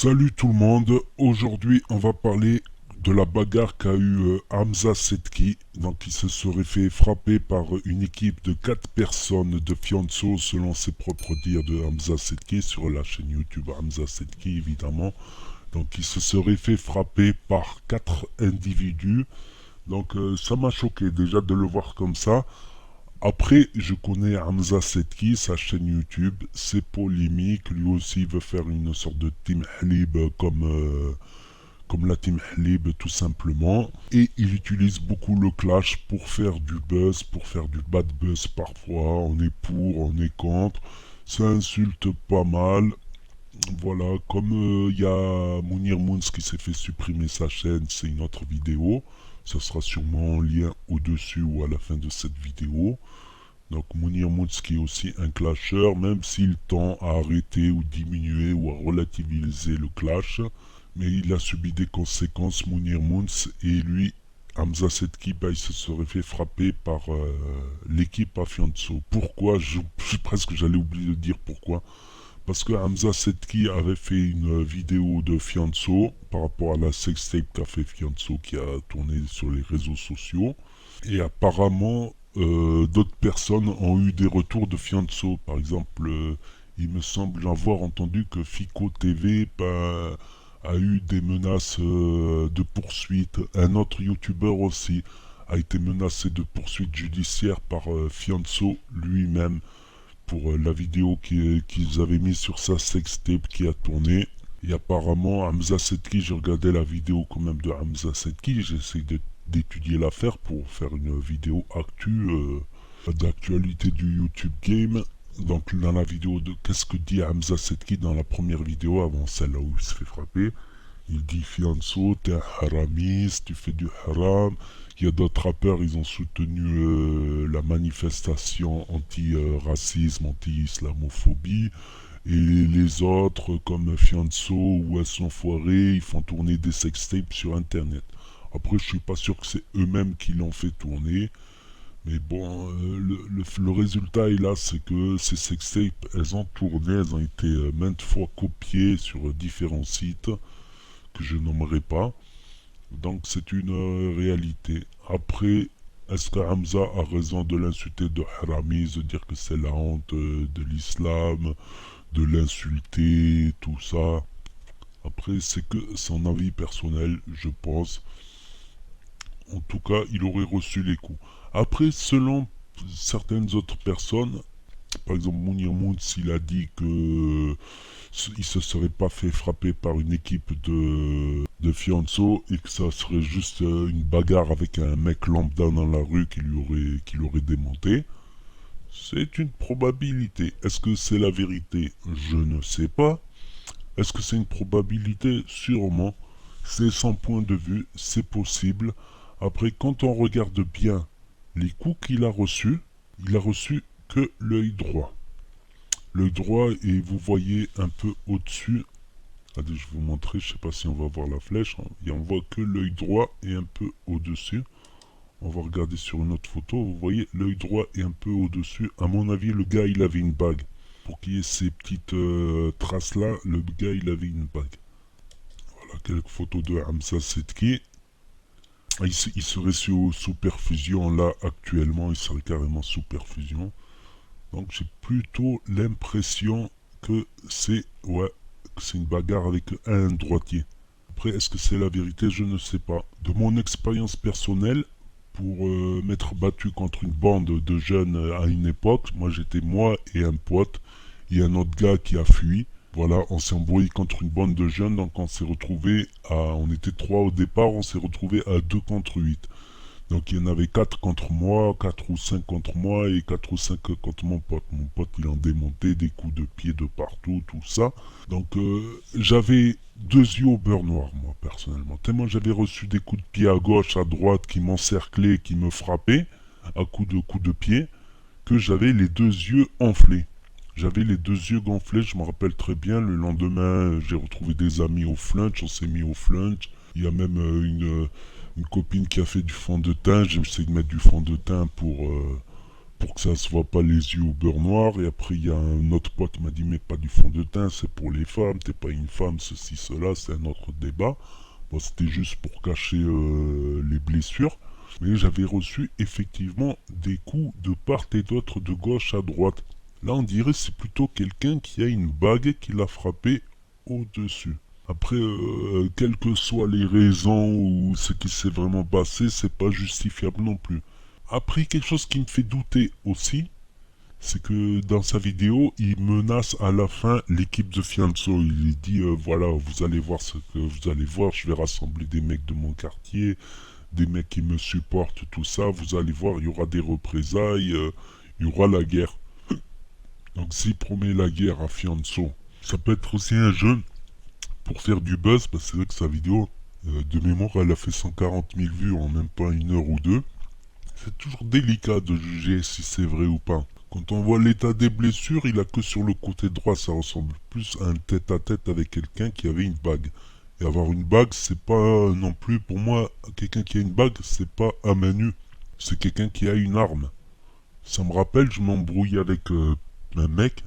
Salut tout le monde, aujourd'hui on va parler de la bagarre qu'a eu Hamza Setki. Donc il se serait fait frapper par une équipe de 4 personnes de fianços selon ses propres dires de Hamza Setki sur la chaîne YouTube Hamza Setki évidemment. Donc il se serait fait frapper par 4 individus. Donc ça m'a choqué déjà de le voir comme ça. Après, je connais Hamza Setki, sa chaîne YouTube, c'est polémique. Lui aussi veut faire une sorte de Team Halib comme la Team Halib tout simplement. Et il utilise beaucoup le clash pour faire du buzz, pour faire du bad buzz parfois. On est pour, on est contre. Ça insulte pas mal. Voilà, comme il y a Mounir Moons qui s'est fait supprimer sa chaîne, c'est une autre vidéo. Ça sera sûrement en lien au-dessus ou à la fin de cette vidéo. Donc Mounir Moons qui est aussi un clasheur, même s'il tend à arrêter ou diminuer ou à relativiser le clash, mais il a subi des conséquences, Mounir Moons, et lui, Hamza Setki, il se serait fait frapper par l'équipe Afianso. Pourquoi presque j'allais oublier de dire pourquoi. Parce que Hamza Setki avait fait une vidéo de Fianso par rapport à la sextape qu'a fait Fianso qui a tourné sur les réseaux sociaux. Et apparemment, d'autres personnes ont eu des retours de Fianso. Par exemple, il me semble avoir entendu que Fico TV a eu des menaces de poursuite. Un autre youtubeur aussi a été menacé de poursuite judiciaire par Fianso lui-même pour la vidéo qu'ils avaient mise sur sa sextape qui a tourné. Et apparemment, Hamza Setki, j'ai regardé la vidéo quand même de Hamza Setki, j'essaie d'étudier l'affaire pour faire une vidéo d'actualité du YouTube Game. Donc dans la vidéo de qu'est-ce que dit Hamza Setki dans la première vidéo avant celle-là où il se fait frapper. Il dit Fianso, t'es un haramiste, tu fais du haram. Il y a d'autres rappeurs, ils ont soutenu la manifestation anti-racisme, anti-islamophobie. Et les autres, comme Fianso ou Elles foirés, ils font tourner des sextapes sur internet. Après, je suis pas sûr que c'est eux-mêmes qui l'ont fait tourner. Mais bon, le résultat est là, c'est que ces sextapes, elles ont tourné, elles ont été maintes fois copiées sur différents sites que je nommerai pas. Donc c'est une réalité. Après, est-ce que Hamza a raison de l'insulter de haramis, de dire que c'est la honte de l'islam, de l'insulter, tout ça? Après, c'est que son avis personnel, je pense. En tout cas, il aurait reçu les coups. Après, selon certaines autres personnes, par exemple Mounir Moons, il a dit que il se serait pas fait frapper par une équipe de fianços et que ça serait juste une bagarre avec un mec lambda dans la rue qui l'aurait démonté. C'est une probabilité. Est-ce que c'est la vérité? Je ne sais pas. Est-ce que c'est une probabilité? Sûrement. C'est son point de vue, c'est possible. Après, quand on regarde bien les coups qu'il a reçus, il a reçu que l'œil droit. L'œil droit, et vous voyez un peu au-dessus. Allez, je vais vous montrer, je sais pas si on va voir la flèche. Et on voit que l'œil droit est un peu au-dessus. On va regarder sur une autre photo. Vous voyez, l'œil droit est un peu au-dessus. À mon avis, le gars, il avait une bague. Pour qu'il y ait ces petites traces-là, le gars, il avait une bague. Voilà, quelques photos de Hamza Setki. Il serait sous perfusion, là, actuellement. Il serait carrément sous perfusion. Donc j'ai plutôt l'impression que c'est une bagarre avec un droitier. Après, est-ce que c'est la vérité? Je ne sais pas. De mon expérience personnelle, pour m'être battu contre une bande de jeunes à une époque, moi j'étais moi et un pote et un autre gars qui a fui. Voilà, on s'est embrouillé contre une bande de jeunes, donc on s'est retrouvé on était trois au départ, on s'est retrouvé à 2 contre 8. Donc il y en avait 4 contre moi, 4 ou 5 contre moi et 4 ou 5 contre mon pote. Mon pote il en démontait des coups de pied de partout, tout ça. Donc j'avais 2 yeux au beurre noir moi personnellement. Tellement j'avais reçu des coups de pied à gauche, à droite qui m'encerclaient, qui me frappaient à coups de pied, que j'avais les 2 yeux enflés. J'avais les 2 yeux gonflés, je me rappelle très bien. Le lendemain, j'ai retrouvé des amis au flunch, on s'est mis au flunch. Il y a même une copine qui a fait du fond de teint. J'ai essayé de mettre du fond de teint pour que ça se voit pas les yeux au beurre noir. Et après, il y a un autre pote qui m'a dit, mais pas du fond de teint, c'est pour les femmes, t'es pas une femme, ceci, cela, c'est un autre débat. Bon, c'était juste pour cacher les blessures. Mais j'avais reçu effectivement des coups de part et d'autre, de gauche à droite. Là, on dirait que c'est plutôt quelqu'un qui a une bague qui l'a frappé au-dessus. Après, quelles que soient les raisons ou ce qui s'est vraiment passé, c'est pas justifiable non plus. Après, quelque chose qui me fait douter aussi, c'est que dans sa vidéo, il menace à la fin l'équipe de Fianso. Il dit voilà, vous allez voir ce que vous allez voir, je vais rassembler des mecs de mon quartier, des mecs qui me supportent, tout ça, vous allez voir, il y aura des représailles, il y aura la guerre. Donc s'il promet la guerre à Fianso, ça peut être aussi un jeune pour faire du buzz, parce que c'est vrai que sa vidéo, de mémoire, elle a fait 140 000 vues en même pas une heure ou deux. C'est toujours délicat de juger si c'est vrai ou pas. Quand on voit l'état des blessures, il a que sur le côté droit, ça ressemble plus à un tête-à-tête avec quelqu'un qui avait une bague. Et avoir une bague, c'est pas non plus, pour moi, quelqu'un qui a une bague, c'est pas à main nue. C'est quelqu'un qui a une arme. Ça me rappelle, je m'embrouillais avec un mec,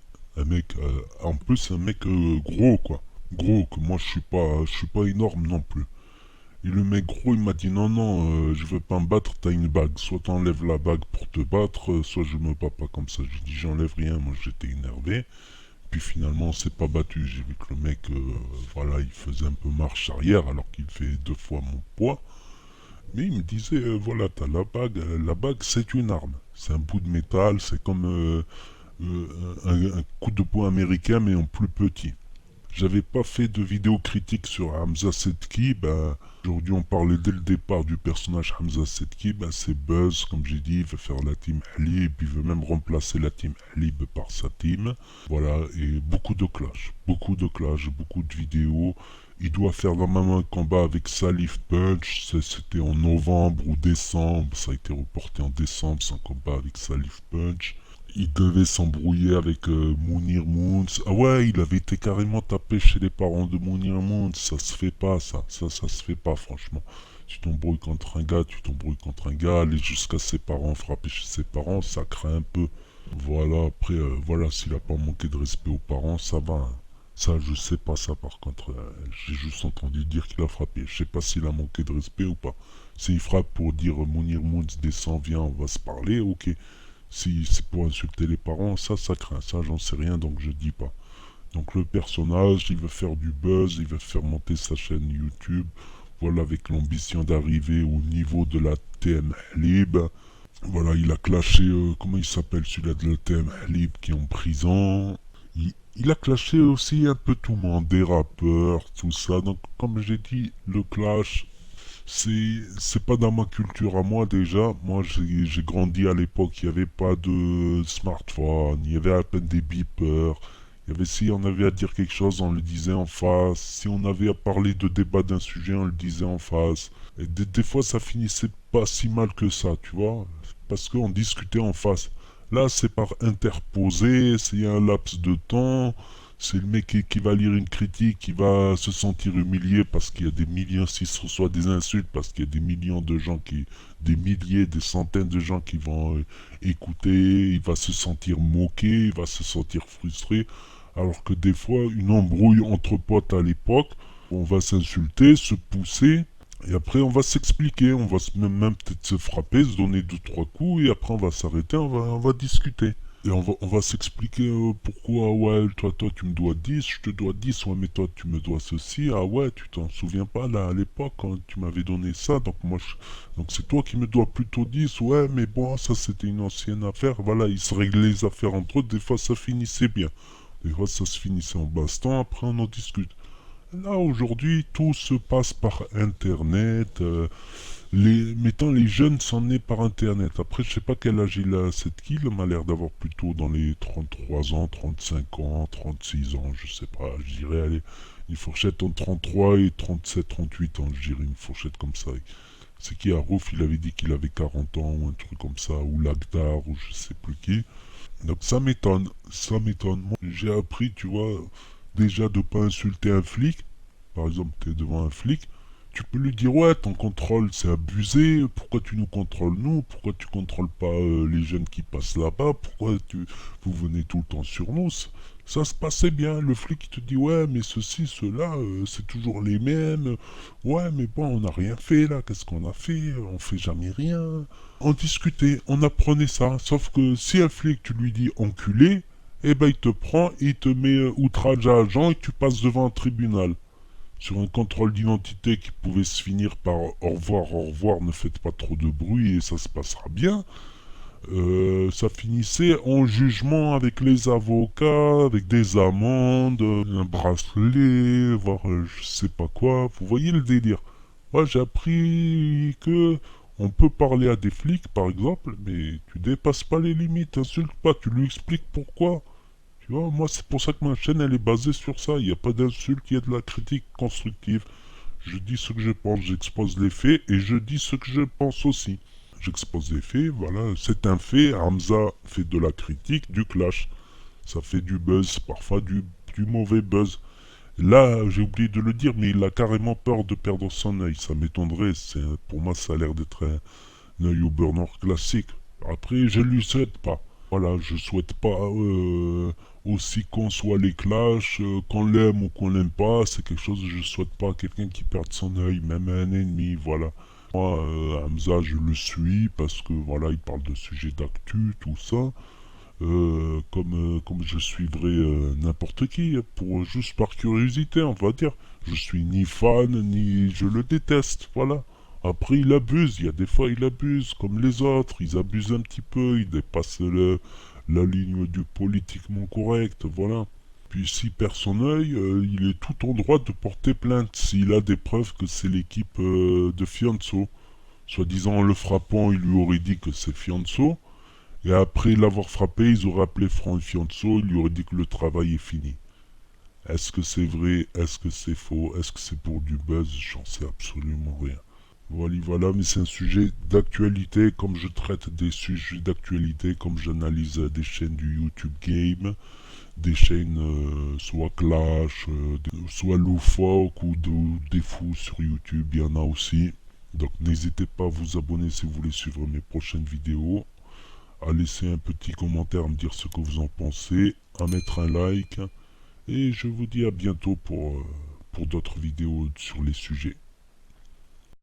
en plus un mec gros quoi. Gros, que moi je suis pas énorme non plus. Et le mec gros, il m'a dit non, non, je veux pas me battre, t'as une bague. Soit t'enlèves la bague pour te battre, soit je me bats pas comme ça. J'ai dit j'enlève rien, moi j'étais énervé. Puis finalement on s'est pas battu. J'ai vu que le mec, voilà, il faisait un peu marche arrière alors qu'il fait 2 fois mon poids. Mais il me disait, voilà, t'as la bague c'est une arme. C'est un bout de métal, c'est comme un coup de poing américain mais en plus petit. J'avais pas fait de vidéo critique sur Hamza Sedki, ben, aujourd'hui on parlait dès le départ du personnage Hamza Sedki, ben c'est Buzz, comme j'ai dit, il veut faire la team Halib, il veut même remplacer la team Halib par sa team. Voilà, et beaucoup de clash, beaucoup de vidéos. Il doit faire normalement un combat avec Salif Punch, c'était en novembre ou décembre, ça a été reporté en décembre, son combat avec Salif Punch. Il devait s'embrouiller avec Mounir Moons. Ah ouais, il avait été carrément tapé chez les parents de Mounir Moons. Ça se fait pas, ça se fait pas, franchement. Tu t'embrouilles contre un gars, tu t'embrouilles contre un gars, aller jusqu'à ses parents, frapper chez ses parents, ça craint un peu. Voilà, après, voilà, s'il a pas manqué de respect aux parents, ça va, hein. Ça, je sais pas ça, par contre. J'ai juste entendu dire qu'il a frappé. Je sais pas s'il a manqué de respect ou pas. S'il frappe pour dire Mounir Moons descend, viens, on va se parler, ok. Si c'est pour insulter les parents, ça craint. Ça, j'en sais rien, donc je dis pas. Donc le personnage, il veut faire du buzz, il veut faire monter sa chaîne YouTube. Voilà, avec l'ambition d'arriver au niveau de la TM Halib. Voilà, il a clashé, comment il s'appelle celui-là de la TM Halib qui est en prison. Il a clashé aussi un peu tout le monde, des rappeurs, tout ça. Donc comme j'ai dit, le clash, c'est pas dans ma culture à moi déjà. Moi j'ai grandi à l'époque, il n'y avait pas de smartphone, il y avait à peine des beepers. Il y avait si on avait à dire quelque chose, on le disait en face. Si on avait à parler de débat d'un sujet, on le disait en face. Et des fois ça finissait pas si mal que ça, tu vois. Parce qu'on discutait en face. Là c'est par interposé, c'est un laps de temps. C'est le mec qui va lire une critique, qui va se sentir humilié parce qu'il y a des millions, s'il reçoit des insultes, parce qu'il y a des millions de gens des milliers, des centaines de gens qui vont écouter, il va se sentir moqué, il va se sentir frustré. Alors que des fois, une embrouille entre potes à l'époque, on va s'insulter, se pousser, et après on va s'expliquer, on va même peut-être se frapper, se donner 2, 3 coups, et après on va s'arrêter, on va discuter. Et on va s'expliquer pourquoi, ouais, toi tu me dois 10, je te dois 10, ouais, mais toi tu me dois ceci, ah ouais, tu t'en souviens pas là à l'époque quand tu m'avais donné ça, donc donc c'est toi qui me dois plutôt 10, ouais, mais bon, ça c'était une ancienne affaire, voilà, ils se réglaient les affaires entre eux, des fois ça finissait bien, des fois ça se finissait en baston, après on en discute. Là aujourd'hui, tout se passe par internet. Mettons les jeunes s'en est par internet. Après, je sais pas quel âge il a cette kill, m'a l'air d'avoir plutôt dans les 33 ans, 35 ans, 36 ans, je sais pas. Je dirais, allez, une fourchette entre 33 et 37, 38 ans, je dirais une fourchette comme ça. C'est qui Arouf, il avait dit qu'il avait 40 ans ou un truc comme ça, ou Lagdar, ou je sais plus qui. Donc ça m'étonne, ça m'étonne. Moi, j'ai appris, tu vois, déjà de pas insulter un flic. Par exemple, tu es devant un flic, Tu peux lui dire, ouais, ton contrôle c'est abusé, pourquoi tu nous contrôles nous, pourquoi tu contrôles pas les jeunes qui passent là-bas, vous venez tout le temps sur nous. Ça se passait bien, le flic il te dit, ouais, mais ceci, cela, c'est toujours les mêmes, ouais, mais bon, on n'a rien fait là, qu'est-ce qu'on a fait, on fait jamais rien. On discutait, on apprenait ça, sauf que si un flic, tu lui dis enculé, eh ben il te prend, il te met outrage à agent et tu passes devant un tribunal sur un contrôle d'identité qui pouvait se finir par au revoir, ne faites pas trop de bruit et ça se passera bien. Ça finissait en jugement avec les avocats, avec des amendes, un bracelet, voire je sais pas quoi. Vous voyez le délire. Moi j'ai appris que on peut parler à des flics par exemple, mais tu dépasses pas les limites, insulte pas, tu lui expliques pourquoi. Tu vois, moi c'est pour ça que ma chaîne elle est basée sur ça. Il n'y a pas d'insulte, il y a de la critique constructive. Je dis ce que je pense, j'expose les faits et je dis ce que je pense aussi. J'expose les faits, voilà, c'est un fait. Hamza fait de la critique, du clash. Ça fait du buzz, parfois du mauvais buzz. Là, j'ai oublié de le dire, mais il a carrément peur de perdre son œil. Ça m'étonnerait. Pour moi, ça a l'air d'être un œil au burner classique. Après, je lui souhaite pas. Voilà, je souhaite pas aussi qu'on soit les clashs, qu'on l'aime ou qu'on l'aime pas, c'est quelque chose que je souhaite pas à quelqu'un qui perde son œil, même à un ennemi, voilà. Moi, Hamza, je le suis parce que voilà, il parle de sujets d'actu, tout ça. Comme je suivrais n'importe qui, juste par curiosité, on va dire. Je suis ni fan, ni je le déteste, voilà. Après, il abuse, il y a des fois il abuse, comme les autres, ils abusent un petit peu, ils dépassent la ligne du politiquement correct, voilà. Puis s'il perd son œil, il est tout en droit de porter plainte s'il a des preuves que c'est l'équipe de Fianso. Soi-disant en le frappant, il lui aurait dit que c'est Fianso. Et après l'avoir frappé, ils auraient appelé Franck Fianso, il lui aurait dit que le travail est fini. Est-ce que c'est vrai? Est-ce que c'est faux? Est-ce que c'est pour du buzz? J'en sais absolument rien. Voilà, voilà, mais c'est un sujet d'actualité, comme je traite des sujets d'actualité, comme j'analyse des chaînes du YouTube Game, des chaînes soit Clash, soit loufoque ou des fous sur YouTube, il y en a aussi. Donc n'hésitez pas à vous abonner si vous voulez suivre mes prochaines vidéos, à laisser un petit commentaire, à me dire ce que vous en pensez, à mettre un like, et je vous dis à bientôt pour d'autres vidéos sur les sujets.